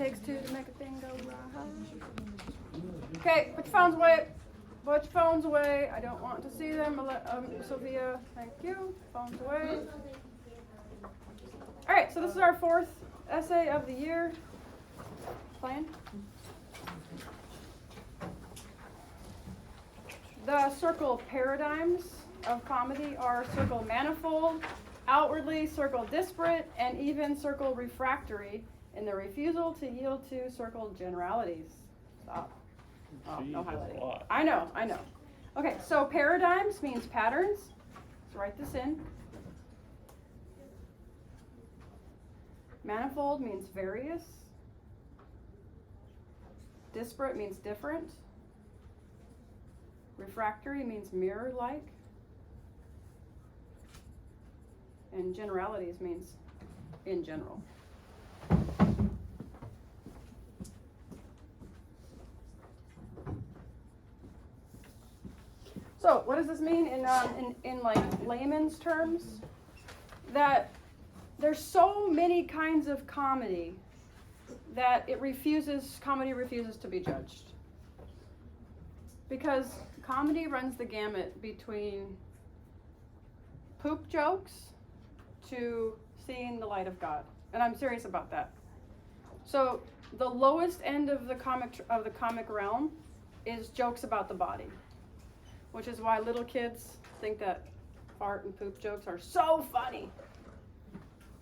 takes two to make a thing go right. Okay, put your phones away. Put your phones away. I don't want to see them. Sophia, thank you. Phones away. All right, so this is our fourth essay of the year. Plan. The circle paradigms of comedy are circle manifold, outwardly circle disparate, and even circle refractory in the refusal to yield to circle generalities. Stop. Oh, no highlighting. I know. Okay, so paradigms means patterns. Let's write this in. Manifold means various. Disparate means different. Refractory means mirror-like. And generalities means in general. So what does this mean in like layman's terms? That there's so many kinds of comedy that comedy refuses to be judged. Because comedy runs the gamut between poop jokes to seeing the light of God. And I'm serious about that. So the lowest end of the comic realm is jokes about the body, which is why little kids think that fart and poop jokes are so funny.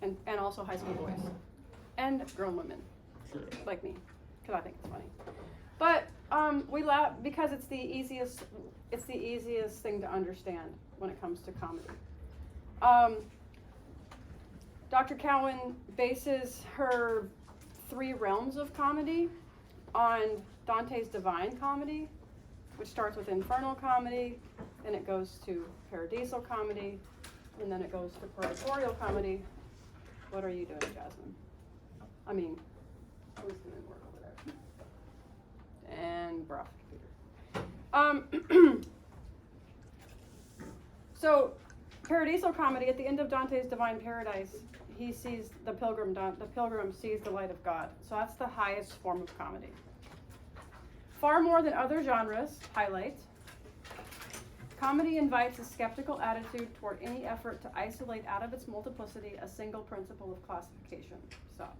And also high school boys. And grown women. Sure. Like me. Because I think it's funny. But we laugh because it's the easiest thing to understand when it comes to comedy. Dr. Cowan bases her 3 realms of comedy on Dante's Divine Comedy, which starts with infernal comedy, then it goes to paradisal comedy, and then it goes to purgatorial comedy. What are you doing, Jasmine? I mean, who's doing work over there? And bruh, computer. So, paradisal comedy, at the end of Dante's Divine Paradise, he sees the pilgrim sees the light of God. So that's the highest form of comedy. Far more than other genres highlight, comedy invites a skeptical attitude toward any effort to isolate out of its multiplicity a single principle of classification. Stop.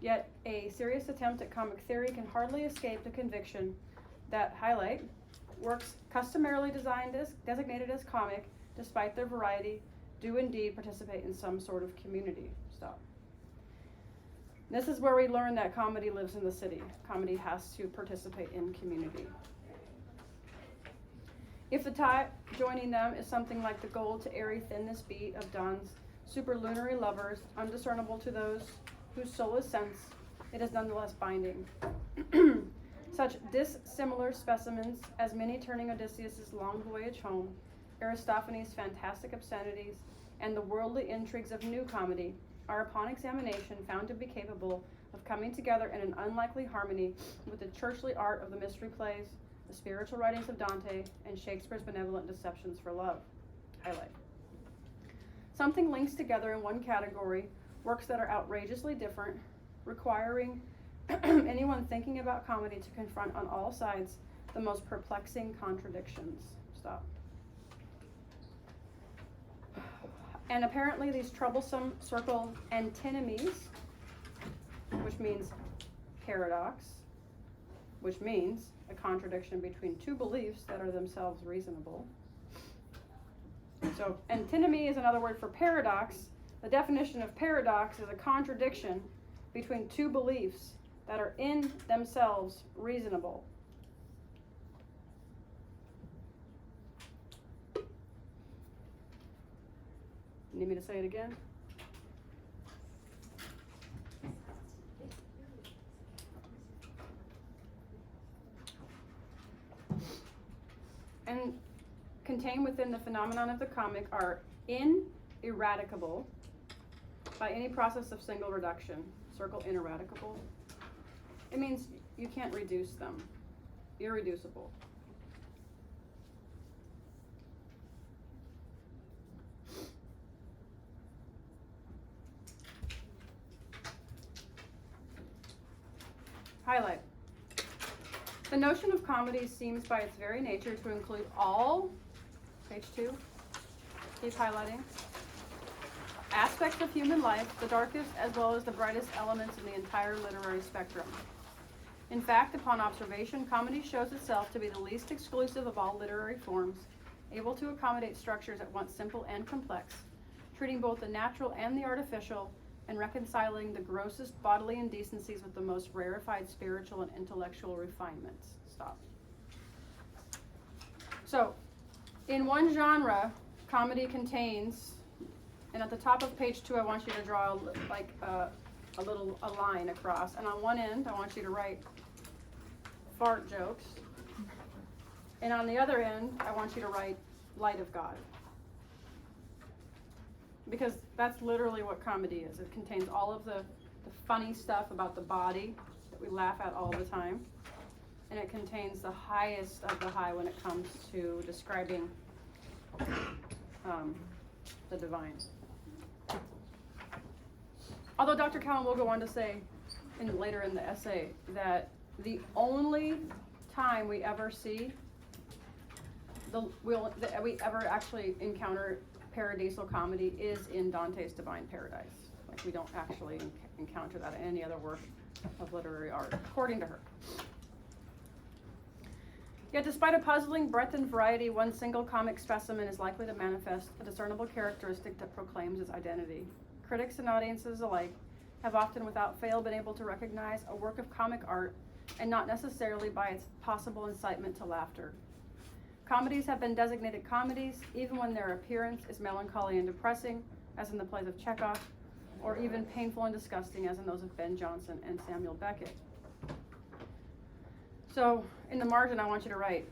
Yet a serious attempt at comic theory can hardly escape the conviction that highlight works customarily designated as comic, despite their variety, do indeed participate in some sort of community. Stop. This is where we learn that comedy lives in the city. Comedy has to participate in community. If the type joining them is something like the gold to airy thinness beat of Donne's superlunary lovers, undiscernible to those whose soul is sense, it is nonetheless binding. Such dissimilar specimens as many turning Odysseus' long voyage home, Aristophanes' fantastic obscenities, and the worldly intrigues of new comedy are upon examination found to be capable of coming together in an unlikely harmony with the churchly art of the mystery plays, the spiritual writings of Dante, and Shakespeare's benevolent deceptions for love. Highlight. Something links together in one category works that are outrageously different, requiring anyone thinking about comedy to confront on all sides the most perplexing contradictions. Stop. And apparently these troublesome circle antinomies, which means paradox, which means a contradiction between two beliefs that are themselves reasonable. So antinomy is another word for paradox. The definition of paradox is a contradiction between two beliefs that are in themselves reasonable. Need me to say it again? And contained within the phenomenon of the comic are ineradicable by any process of single reduction. Circle ineradicable. It means you can't reduce them. Irreducible. Highlight. The notion of comedy seems by its very nature to include all, page 2, keep highlighting, aspects of human life, the darkest as well as the brightest elements in the entire literary spectrum. In fact, upon observation, comedy shows itself to be the least exclusive of all literary forms, able to accommodate structures at once simple and complex, treating both the natural and the artificial, and reconciling the grossest bodily indecencies with the most rarefied spiritual and intellectual refinements. Stop. So, in one genre, comedy contains, and at the top of page 2, I want you to draw a line across, and on one end, I want you to write fart jokes, and on the other end, I want you to write light of God. Because that's literally what comedy is. It contains all of the funny stuff about the body that we laugh at all the time. And it contains the highest of the high when it comes to describing the divine. Although Dr. Cowan will go on to say later in the essay that the only time we ever see, we ever actually encounter paradisal comedy is in Dante's Divine Paradise. Like, we don't actually encounter that in any other work of literary art, according to her. Yet despite a puzzling breadth and variety, one single comic specimen is likely to manifest a discernible characteristic that proclaims its identity. Critics and audiences alike have often without fail been able to recognize a work of comic art, and not necessarily by its possible incitement to laughter. Comedies have been designated comedies even when their appearance is melancholy and depressing, as in the plays of Chekhov, or even painful and disgusting, as in those of Ben Jonson and Samuel Beckett. So, in the margin, I want you to write,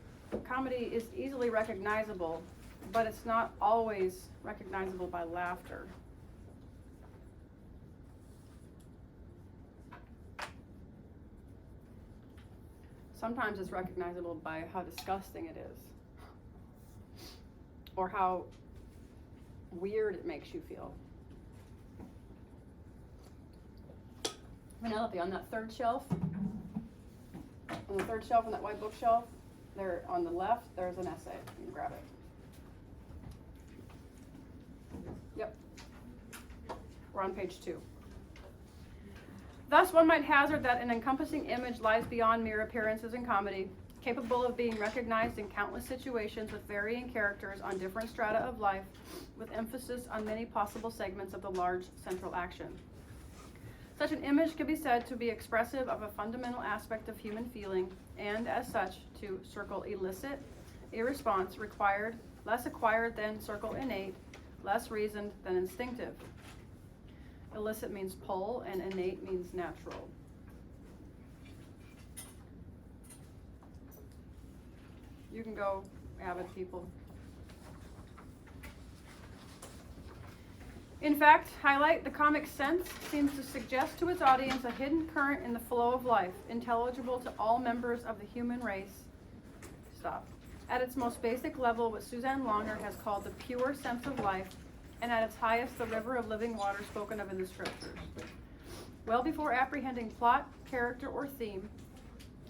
comedy is easily recognizable, but it's not always recognizable by laughter. Sometimes it's recognizable by how disgusting it is, or how weird it makes you feel. Penelope, on that third shelf, on that white bookshelf, there on the left, there's an essay. You can grab it. Yep. We're on page 2. Thus, one might hazard that an encompassing image lies beyond mere appearances in comedy, capable of being recognized in countless situations with varying characters on different strata of life, with emphasis on many possible segments of the large central action. Such an image can be said to be expressive of a fundamental aspect of human feeling, and as such, to circle illicit, a response required, less acquired than circle innate, less reasoned than instinctive. Illicit means pull, and innate means natural. You can go, avid people. In fact, highlight, the comic sense seems to suggest to its audience a hidden current in the flow of life, intelligible to all members of the human race. Stop. At its most basic level, what Suzanne Longer has called the pure sense of life, and at its highest, the river of living water spoken of in the scriptures. Well before apprehending plot, character, or theme,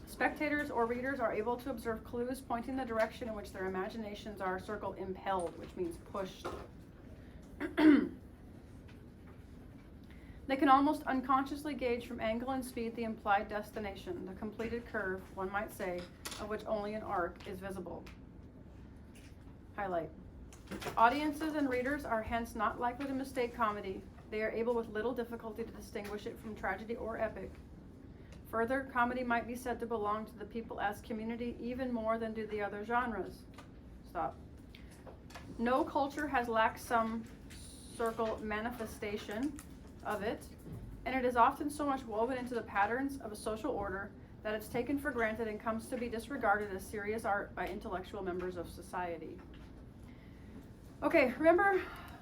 spectators or readers are able to observe clues pointing the direction in which their imaginations are, circle impelled, which means pushed. They can almost unconsciously gauge from angle and speed the implied destination, the completed curve, one might say, of which only an arc is visible. Highlight. Audiences and readers are hence not likely to mistake comedy. They are able with little difficulty to distinguish it from tragedy or epic. Further, comedy might be said to belong to the people as community even more than do the other genres. Stop. No culture has lacked some circle manifestation of it, and it is often so much woven into the patterns of a social order that it's taken for granted and comes to be disregarded as serious art by intellectual members of society. Okay, remember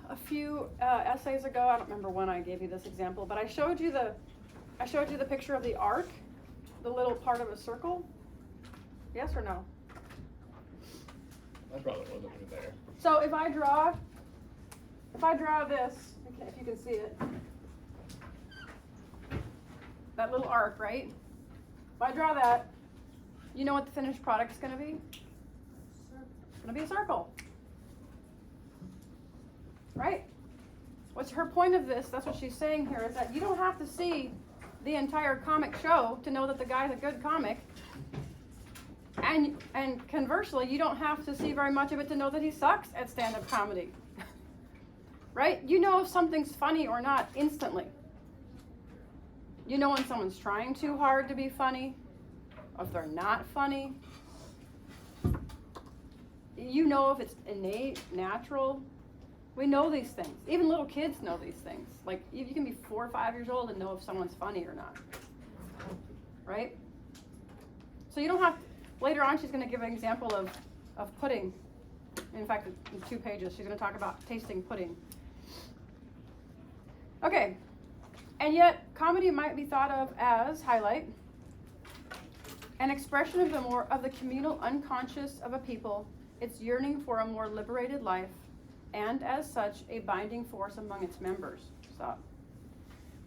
a few essays ago, I don't remember when I gave you this example, but I showed you the picture of the arc, the little part of a circle. Yes or no? I probably wasn't even there. So if I draw this, if you can see it, that little arc, right? if I draw that, you know what the finished product is going to be? It's going to be a circle. Right? What's her point of this, that's what she's saying here, is that you don't have to see the entire comic show to know that the guy's a good comic. And conversely, you don't have to see very much of it to know that he sucks at stand-up comedy. Right? You know if something's funny or not instantly. You know when someone's trying too hard to be funny, or if they're not funny. You know if it's innate, natural. We know these things. Even little kids know these things. Like, you can be 4 or 5 years old and know if someone's funny or not. Right? So you don't have to, later on she's going to give an example of pudding. In fact, in 2 pages, she's going to talk about tasting pudding. Okay. And yet, comedy might be thought of as, highlight, an expression of the communal unconscious of a people, its yearning for a more liberated life, and as such, a binding force among its members. Stop.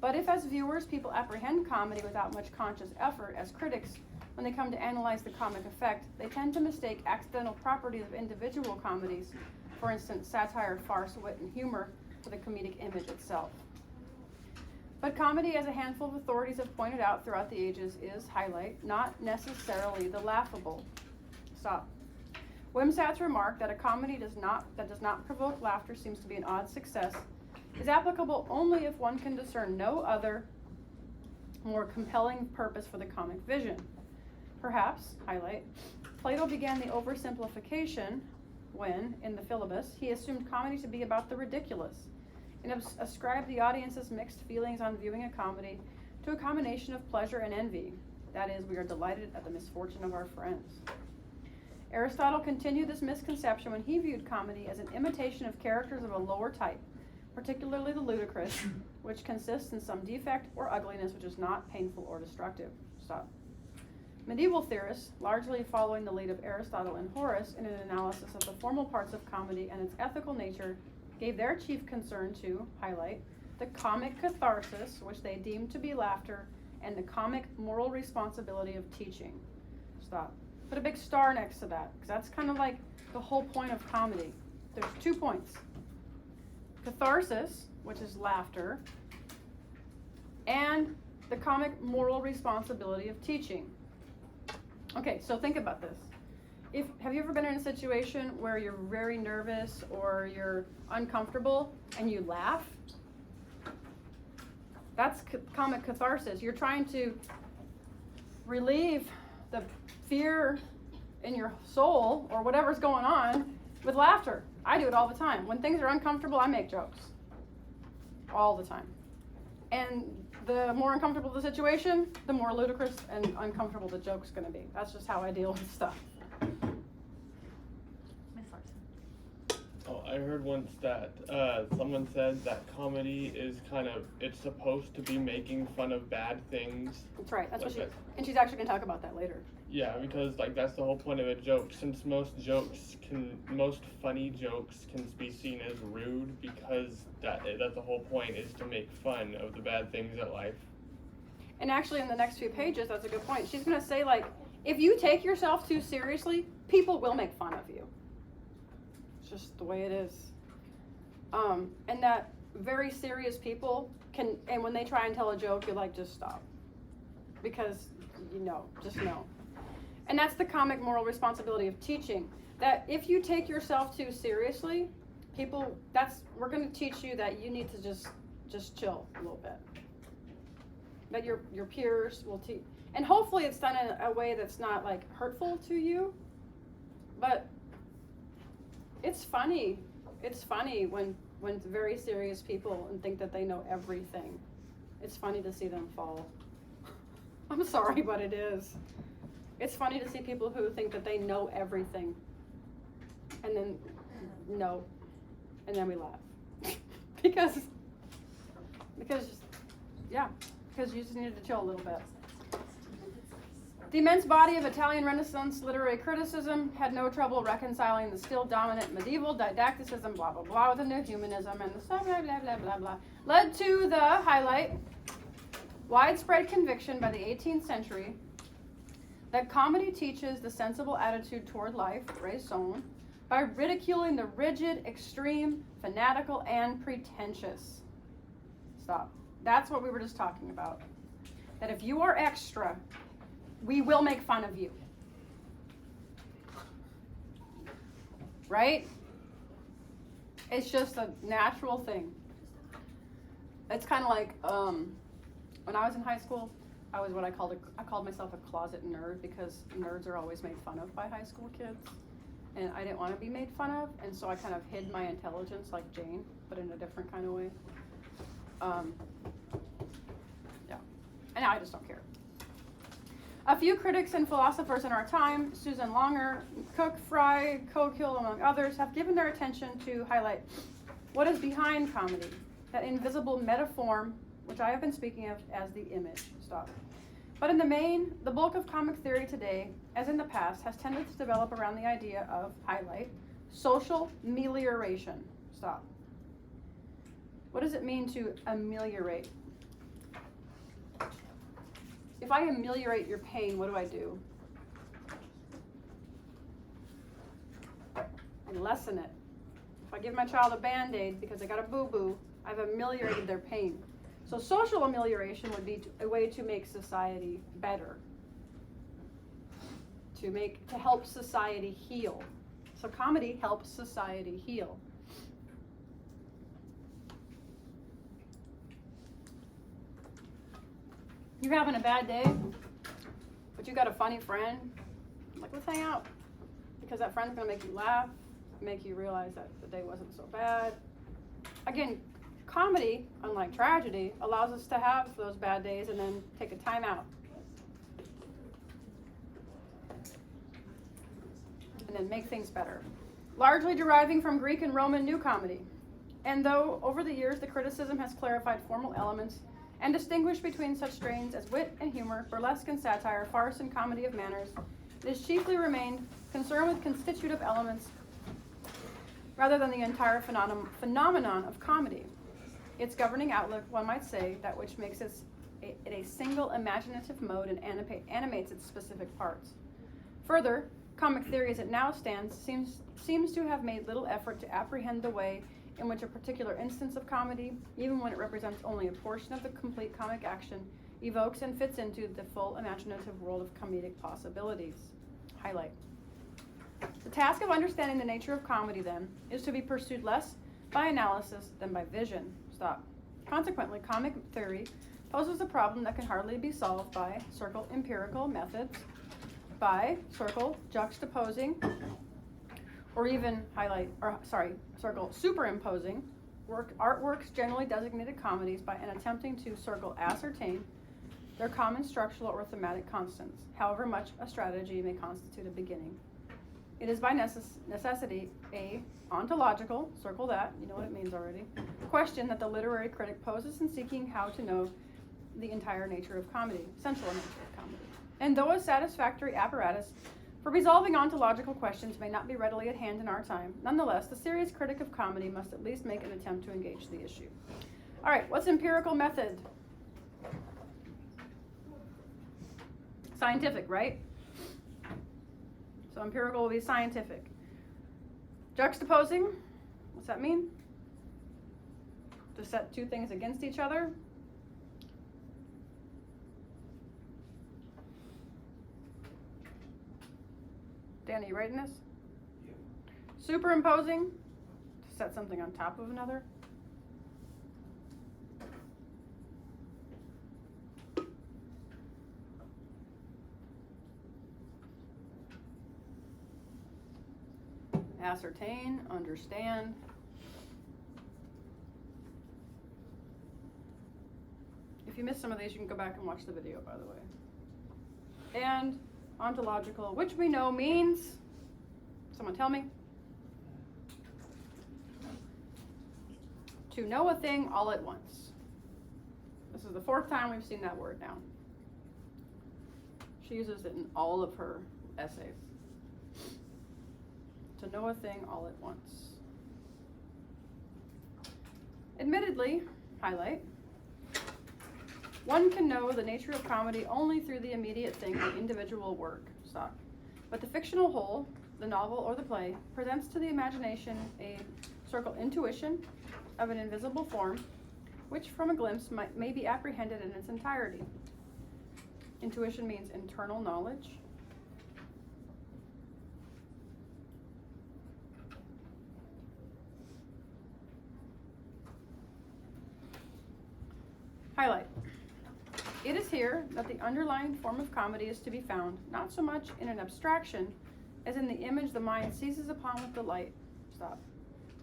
But if as viewers people apprehend comedy without much conscious effort, as critics, when they come to analyze the comic effect, they tend to mistake accidental properties of individual comedies, for instance, satire, farce, wit, and humor, for the comedic image itself. But comedy, as a handful of authorities have pointed out throughout the ages, is, highlight, not necessarily the laughable. Stop. Wimsatt's remark that a comedy that does not provoke laughter seems to be an odd success is applicable only if one can discern no other more compelling purpose for the comic vision. Perhaps, highlight, Plato began the oversimplification when, in the Philebus, he assumed comedy to be about the ridiculous and ascribed the audience's mixed feelings on viewing a comedy to a combination of pleasure and envy. That is, we are delighted at the misfortune of our friends. Aristotle continued this misconception when he viewed comedy as an imitation of characters of a lower type, particularly the ludicrous, which consists in some defect or ugliness which is not painful or destructive. Stop. Medieval theorists, largely following the lead of Aristotle and Horace in an analysis of the formal parts of comedy and its ethical nature, gave their chief concern to, highlight, the comic catharsis, which they deemed to be laughter, and the comic moral responsibility of teaching. Stop. Put a big star next to that, because that's kind of like the whole point of comedy. There's 2 points. Catharsis, which is laughter, and the comic moral responsibility of teaching. Okay, so think about this. Have you ever been in a situation where you're very nervous or you're uncomfortable and you laugh? That's comic catharsis. You're trying to relieve the fear in your soul or whatever's going on with laughter. I do it all the time. When things are uncomfortable, I make jokes. All the time. And the more uncomfortable the situation, the more ludicrous and uncomfortable the joke's going to be. That's just how I deal with stuff. Oh, I heard once that someone said that comedy is it's supposed to be making fun of bad things. That's right. That's like what and she's actually going to talk about that later. Yeah, because that's the whole point of a joke. Since most funny jokes can be seen as rude, because that's the whole point, is to make fun of the bad things in life. And actually, in the next few pages, that's a good point. She's going to say, if you take yourself too seriously, people will make fun of you. It's just the way it is. And that very serious people can, and when they try and tell a joke, you're like, just stop. Because, just know. And that's the comic moral responsibility of teaching. That if you take yourself too seriously, we're going to teach you that you need to just chill a little bit. That your peers will teach. And hopefully it's done in a way that's not hurtful to you. But it's funny. It's funny when very serious people and think that they know everything. It's funny to see them fall. I'm sorry, but it is. It's funny to see people who think that they know everything. And then, no. And then we laugh. because you just needed to chill a little bit. The immense body of Italian Renaissance literary criticism had no trouble reconciling the still dominant medieval didacticism, blah, blah, blah, with the new humanism and the blah, blah, blah, blah, blah, blah, led to the, highlight, widespread conviction by the 18th century that comedy teaches the sensible attitude toward life, raison, by ridiculing the rigid, extreme, fanatical, and pretentious. Stop. That's what we were just talking about. That if you are extra, we will make fun of you. Right? It's just a natural thing. It's kind of like when I was in high school, I was what I called myself a closet nerd, because nerds are always made fun of by high school kids. And I didn't want to be made fun of, and so I kind of hid my intelligence like Jane, but in a different kind of way. Yeah. And now I just don't care. A few critics and philosophers in our time, Susan Longer, Cook, Fry, Cogill, among others, have given their attention to highlight what is behind comedy, that invisible metaform, which I have been speaking of as the image. Stop. But in the main, the bulk of comic theory today, as in the past, has tended to develop around the idea of, highlight, social amelioration. Stop. What does it mean to ameliorate? If I ameliorate your pain, what do? I lessen it. If I give my child a Band-Aid because they got a boo-boo, I've ameliorated their pain. So social amelioration would be a way to make society better, to help society heal. So comedy helps society heal. You're having a bad day, but you got a funny friend. Like, let's hang out, because that friend's gonna make you laugh, make you realize that the day wasn't so bad. Again, comedy, unlike tragedy, allows us to have those bad days and then take a time out. And then make things better. Largely deriving from Greek and Roman New Comedy. And though over the years the criticism has clarified formal elements and distinguished between such strains as wit and humor, burlesque and satire, farce and comedy of manners, it has chiefly remained concerned with constitutive elements rather than the entire phenomenon of comedy. Its governing outlook, one might say, that which makes it a single imaginative mode and animates its specific parts. Further, comic theory as it now stands seems to have made little effort to apprehend the way in which a particular instance of comedy, even when it represents only a portion of the complete comic action, evokes and fits into the full imaginative world of comedic possibilities. Highlight. The task of understanding the nature of comedy, then, is to be pursued less by analysis than by vision. Stop. Consequently, comic theory poses a problem that can hardly be solved by circle empirical methods, by circle juxtaposing, or even circle superimposing artworks generally designated comedies by and attempting to circle ascertain their common structural or thematic constants, however much a strategy may constitute a beginning. It is by necessity a ontological, circle that, you know what it means already, question that the literary critic poses in seeking how to know the entire nature of comedy, central nature of comedy. And though a satisfactory apparatus for resolving ontological questions may not be readily at hand in our time, nonetheless, the serious critic of comedy must at least make an attempt to engage the issue. All right, what's empirical method? Scientific, right? So empirical will be scientific. Juxtaposing, what's that mean? To set two things against each other. Dan, are you writing this? Yeah. Superimposing, to set something on top of another. Ascertain, understand. If you missed some of these, you can go back and watch the video, by the way. And ontological, which we know means, someone tell me? To know a thing all at once. This is the 4th time we've seen that word now. She uses it in all of her essays. To know a thing all at once. Admittedly, highlight, One can know the nature of comedy only through the immediate thing, the individual work. Stop. But the fictional whole, the novel or the play, presents to the imagination a circle intuition of an invisible form, which from a glimpse may be apprehended in its entirety. Intuition means internal knowledge. Highlight. It is here that the underlying form of comedy is to be found, not so much in an abstraction as in the image the mind seizes upon with delight. Stop.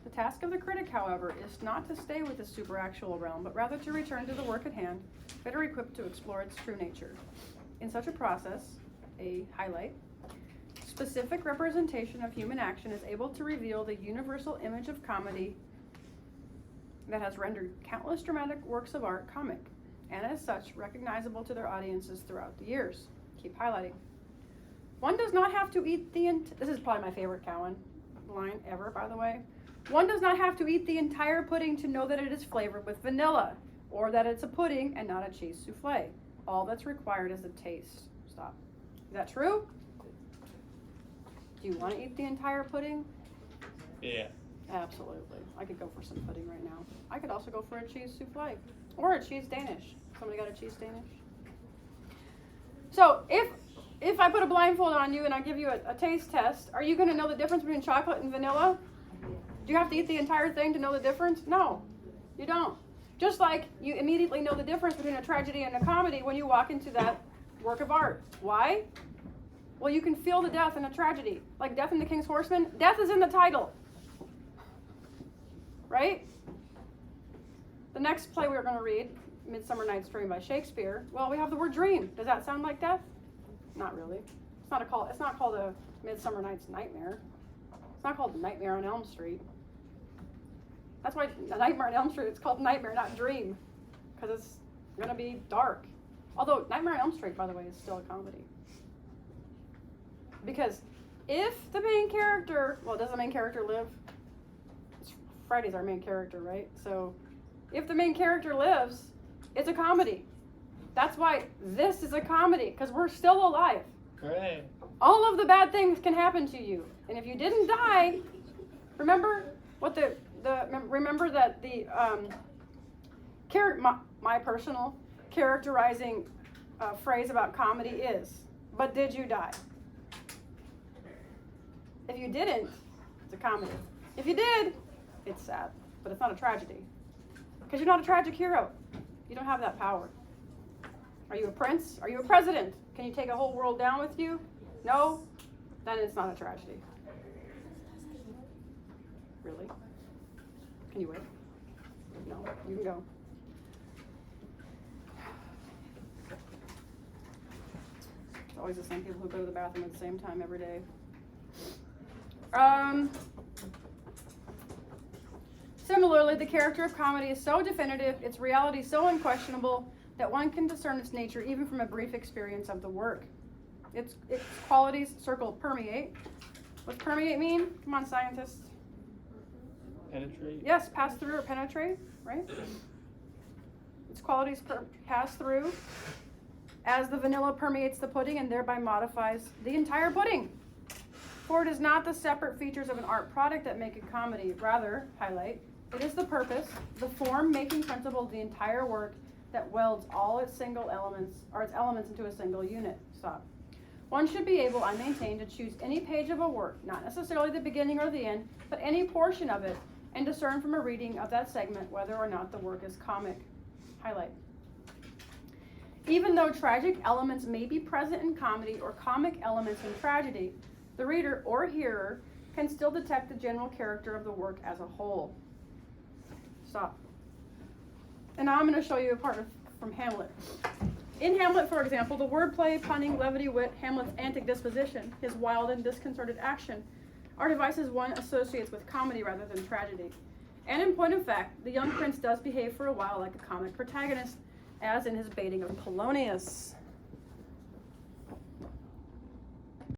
The task of the critic, however, is not to stay with the superactual realm, but rather to return to the work at hand, better equipped to explore its true nature. In such a process, a highlight, specific representation of human action is able to reveal the universal image of comedy that has rendered countless dramatic works of art comic, and as such, recognizable to their audiences throughout the years. Keep highlighting. One does not have to eat this is probably my favorite Cowan line ever, by the way. One does not have to eat the entire pudding to know that it is flavored with vanilla, or that it's a pudding and not a cheese souffle. All that's required is a taste. Stop. Is that true? Do you want to eat the entire pudding? Yeah. Absolutely. I could go for some pudding right now. I could also go for a cheese souffle or a cheese Danish. Somebody got a cheese Danish? So if I put a blindfold on you and I give you a taste test, are you going to know the difference between chocolate and vanilla? Do you have to eat the entire thing to know the difference? No, you don't. Just like you immediately know the difference between a tragedy and a comedy when you walk into that work of art. Why? Well, you can feel the death in a tragedy. Like Death and the King's Horseman, death is in the title. Right? The next play we're going to read, Midsummer Night's Dream by Shakespeare. Well, we have the word dream. Does that sound like death? Not really. It's not called a Midsummer Night's Nightmare. It's not called Nightmare on Elm Street. That's why Nightmare on Elm Street, it's called Nightmare, not Dream, because it's going to be dark. Although Nightmare on Elm Street, by the way, is still a comedy. Because if the main character, does the main character live? Freddy's our main character, right? So if the main character lives, it's a comedy. That's why this is a comedy, because we're still alive. Hooray. All of the bad things can happen to you. And if you didn't die, remember what remember that the my personal characterizing phrase about comedy is, but did you die? If you didn't, it's a comedy. If you did, it's sad, but it's not a tragedy. Because you're not a tragic hero. You don't have that power. Are you a prince? Are you a president? Can you take a whole world down with you? No? Then it's not a tragedy. Really? Can you wait? No, you can go. It's always the same people who go to the bathroom at the same time every day. Similarly, the character of comedy is so definitive, its reality so unquestionable, that one can discern its nature even from a brief experience of the work. Its qualities circle permeate. What's permeate mean? Come on, scientists. Penetrate? Yes, pass through or penetrate, right? Its qualities pass through as the vanilla permeates the pudding and thereby modifies the entire pudding. For it is not the separate features of an art product that make a comedy. Rather, highlight, it is the purpose, the form-making principle of the entire work that welds all its elements into a single unit. Stop. One should be able, I maintain, to choose any page of a work, not necessarily the beginning or the end, but any portion of it, and discern from a reading of that segment whether or not the work is comic. Highlight. Even though tragic elements may be present in comedy or comic elements in tragedy, the reader or hearer can still detect the general character of the work as a whole. Stop. And now I'm going to show you a part from Hamlet. In Hamlet, for example, the wordplay, punning, levity, wit, Hamlet's antic disposition, his wild and disconcerted action, are devices one associates with comedy rather than tragedy. And in point of fact, the young prince does behave for a while like a comic protagonist, as in his baiting of Polonius.